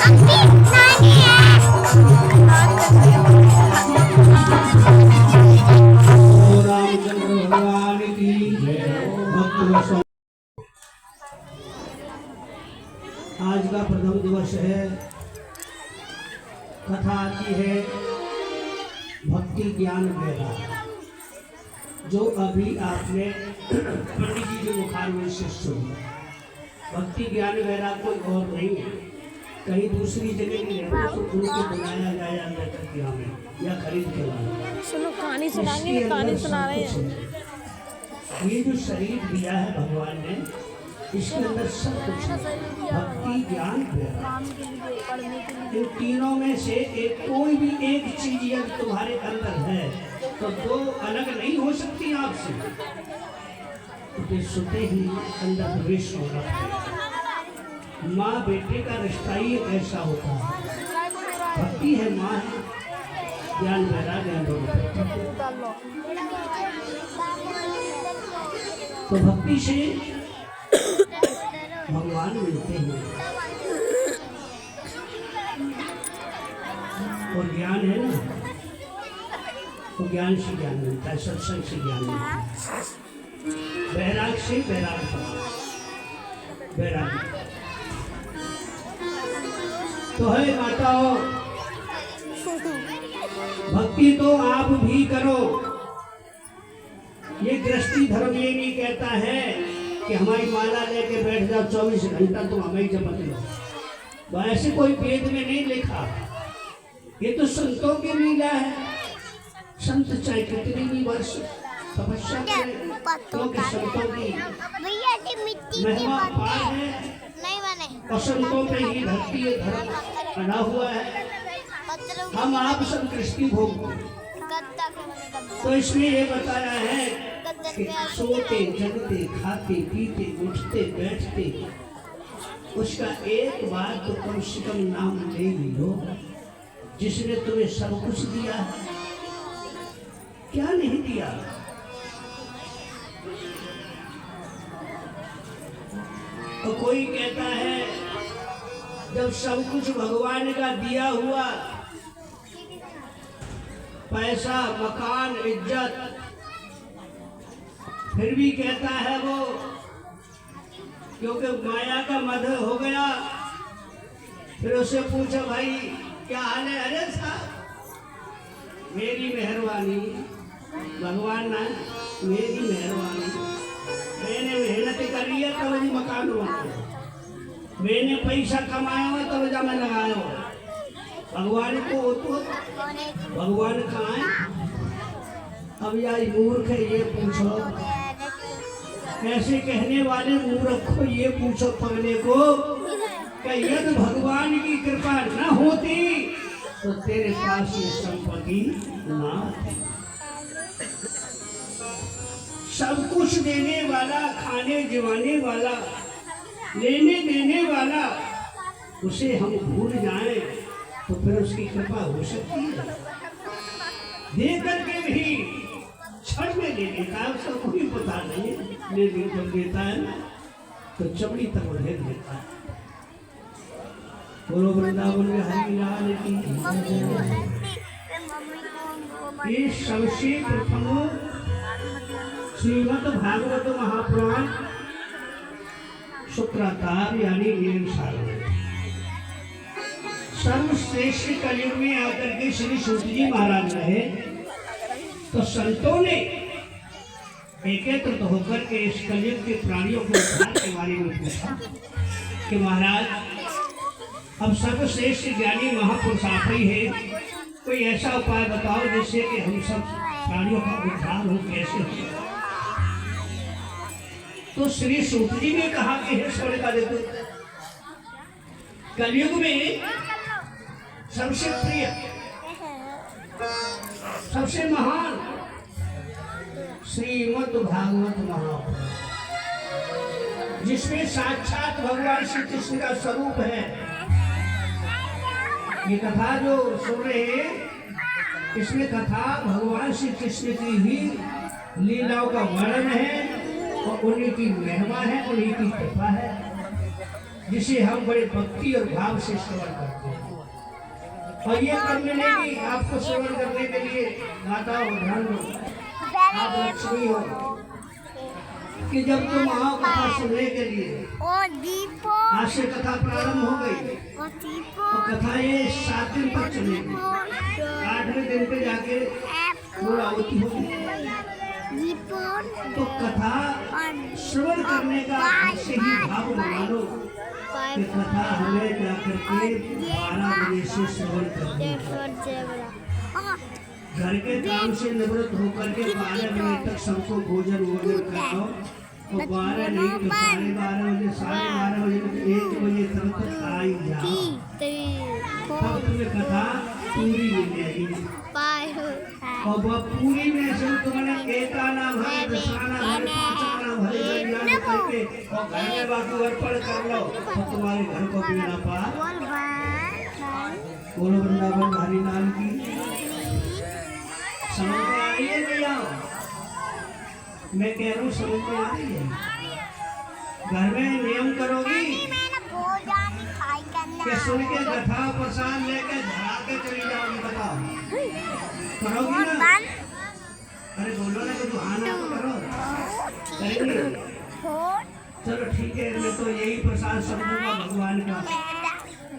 आज का प्रथम दिवस है। कथा आती है भक्ति ज्ञान मेला, जो अभी आपने पंडित जी के मुखार में से सुनी। भक्ति ज्ञान मेला कोई और नहीं है, कहीं दूसरी जगह नहीं है, तो उनको बनाया गया अंतर्क्रिया में या खरीद के लाया। सुनो, कहानी सुनाएंगे, कहानी सुना रहे हैं। ये जो शरीर दिया है भगवान ने, इसके अंदर सब कुछ है, भक्ति ज्ञान इन तीनों में से एक कोई भी एक चीज यदि तुम्हारे अंदर है तो दो अलग नहीं हो सकती आपसे। तो सुते ही अंदर प्रवेश होगा। माँ बेटे का रिश्ता ही ऐसा होता है। भक्ति है माँ है, ज्ञान वैराग्य तो भक्ति से भगवान मिलते हैं। और ज्ञान है ना, तो ज्ञान से ज्ञान मिलता है, सत्संग से ज्ञान मिलता है, वैराग से वैराग वैराग तो है। माताओं, भक्ति तो आप भी करो। ये गृहस्थी धर्म ये नहीं कहता है कि हमारी माला लेके बैठ जाओ 24 घंटा तुम हमें जपत लो। ऐसे कोई वेद में नहीं लिखा, ये तो संतों की लीला है। संत चाहे कितनी भी वर्ष तपस्या करें, क्योंकि संतों की महिमा पार है और संतों पे ही धरती धर्म बना हुआ है। हम आप सब कृष्ण भोग, तो इसमें ये बताया है कि सोते जगते खाते पीते उठते बैठते उसका एक बार तो कम से कम नाम ले लो, जिसने तुम्हें सब कुछ दिया है। क्या नहीं दिया? तो कोई कहता है जब सब कुछ भगवान का दिया हुआ, पैसा मकान इज्जत, फिर भी कहता है वो क्योंकि माया का मद हो गया। फिर उसे पूछा भाई क्या हाल है? अरे साहब मेरी मेहरबानी, भगवान ना मेरी मेहरबानी, मैंने मेहनत करी है तब जी मकान हुआ, मैंने पैसा कमाया हुआ तब जा मैं लगाया हुआ। भगवान को तो भगवान कहाँ है? अब यार मूर्ख है, ये पूछो। ऐसे कहने वाले मूर्ख को ये पूछो पगले को कि यदि भगवान की कृपा न होती तो तेरे पास ये संपत्ति ना थी। सब कुछ देने वाला, खाने जिवाने वाला, लेने देने वाला, उसे हम भूल जाएं तो फिर उसकी कृपा हो सकती है? दे करके भी क्षण में ले लेता है, उसका कोई पता नहीं, लेकिन जब देता है ना तो चमड़ी तक उधेड़ देता है। बोलो वृंदावन में हरि लाल की। ये सबसे प्रथम श्रीमद् भागवत महापुराण शुक्राचार यानी सर्वश्रेष्ठ कलयुग में आकर के श्री सूत जी महाराज रहे, तो संतों ने एकत्रित होकर के इस कलयुग के प्राणियों के उद्धार के बारे में पूछा कि महाराज अब सर्वश्रेष्ठ ज्ञानी महापुरुष आप ही है, कोई ऐसा उपाय बताओ जिससे कि हम सब प्राणियों का उद्धार हो। कैसे हो? तो श्री सूत जी ने कहा कि हे स्वर्ग का देखो, कलयुग में सबसे प्रिय, सबसे महान श्रीमद् भागवत महापुराण, जिसमें साक्षात भगवान श्री कृष्ण का स्वरूप है। ये कथा जो सुन रहे हैं, इसमें कथा भगवान श्री कृष्ण की ही लीलाओं का वर्णन है और उन्हीं की महिमा है, उन्हीं की कृपा है। जिसे हम बड़े भक्ति और भाव से श्रवण करते हैं। और ये कर मिलेगी आपको श्रवण करने के लिए। माताओं ध्यान दो, आप लक्ष्मी हो कि जब तुम आओ कथा सुनने के लिए, आज से कथा प्रारंभ हो गई और कथा ये 7 दिन तक चलेगी। 8वें दिन पे जाके पूर्णाहुति होगी। तो कथा श्रवण करने का ऐसे ही भाव बना लो कि कथा हमें जाकर के 12 बजे से श्रवण करनी है। घर के काम से निवृत्त होकर के 12 बजे तक सबको भोजन कराओ और 12 नहीं तो 12:30 बजे 12:30 बजे तक 1 बजे तक तो खा ही जाओ। तब तुम्हें कथा पूरी मिल जाएगी। और वह पूरी में से तुम्हें एका नाम है, दशहरा है, पांचवा नाम है, याद करके और घर में बाकी अर्पण कर लो तो तुम्हारे घर को भी ना पार। बोलो वृंदावन धारी लाल की। समझ में आ रही है भैया? मैं कह रहा हूँ समझ में आ रही है? घर में नियम करोगी क्या? सुन के कथा प्रसाद लेके धरा के चली जाओगी? बताओ, करोगी ना? अरे बोलो ना, तो आना तो करो, करेंगे। चलो ठीक है, मैं तो यही प्रसाद समझूंगा भगवान का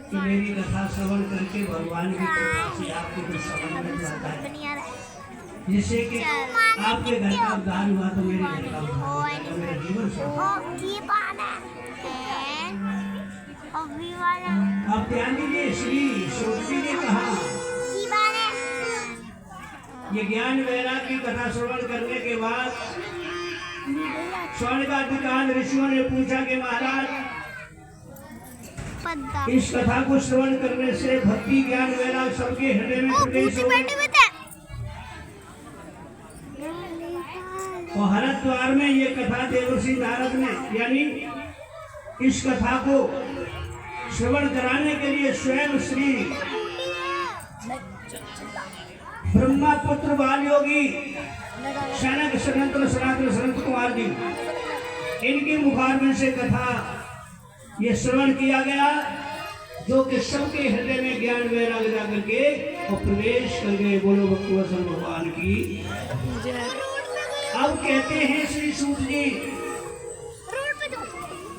कि मेरी कथा श्रवण करके भगवान की कृपा से आपके कुछ समझ में आता है, जिससे कि आपके घर का उद्धार हुआ तो मेरे घर का उद्धार हुआ, तो मेरा जीवन आप ध्यान दीजिए। श्री श्रुति ने कहा ये ज्ञान वैराग्य की कथा श्रवण करने के बाद स्वर्ण का अधिकार ऋषियों ने पूछा कि महाराज, इस कथा को श्रवण करने से भक्ति ज्ञान वैराग्य सबके हृदय में प्रवेश हो। और हरिद्वार में ये कथा देवर्षि नारद ने, यानी इस कथा को श्रवण कराने के लिए स्वयं श्री ब्रह्मा पुत्र बाल योगी शनक सनंतन सनातन सनत कुमार जी, इनके मुखारबिंद से कथा ये श्रवण किया गया, जो कि सबके हृदय में ज्ञान वैराग्य जाकर के और प्रवेश कर गए। बोलो भक्तवत्सल भगवान की। अब कहते हैं श्री सूत जी,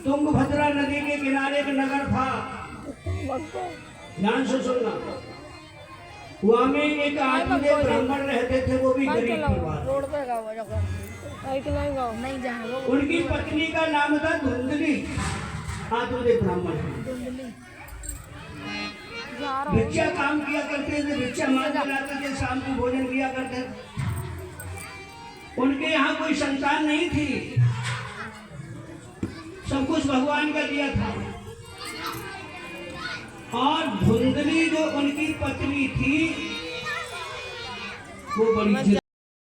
तुंगभद्रा नदी के किनारे एक नगर था, ध्यान से सुनना। वहाँ में एक आदमी ब्राह्मण रहते थे, वो भी गरीब परिवार। उनकी पत्नी का नाम था धुंधली। आदमी ब्राह्मण भिक्षा काम किया करते थे, भिक्षा मांग लाते थे, शाम को भोजन किया करते थे। उनके यहाँ कोई संतान नहीं थी, सब कुछ भगवान का दिया था। और धुंधली जो उनकी पत्नी थी वो बड़ी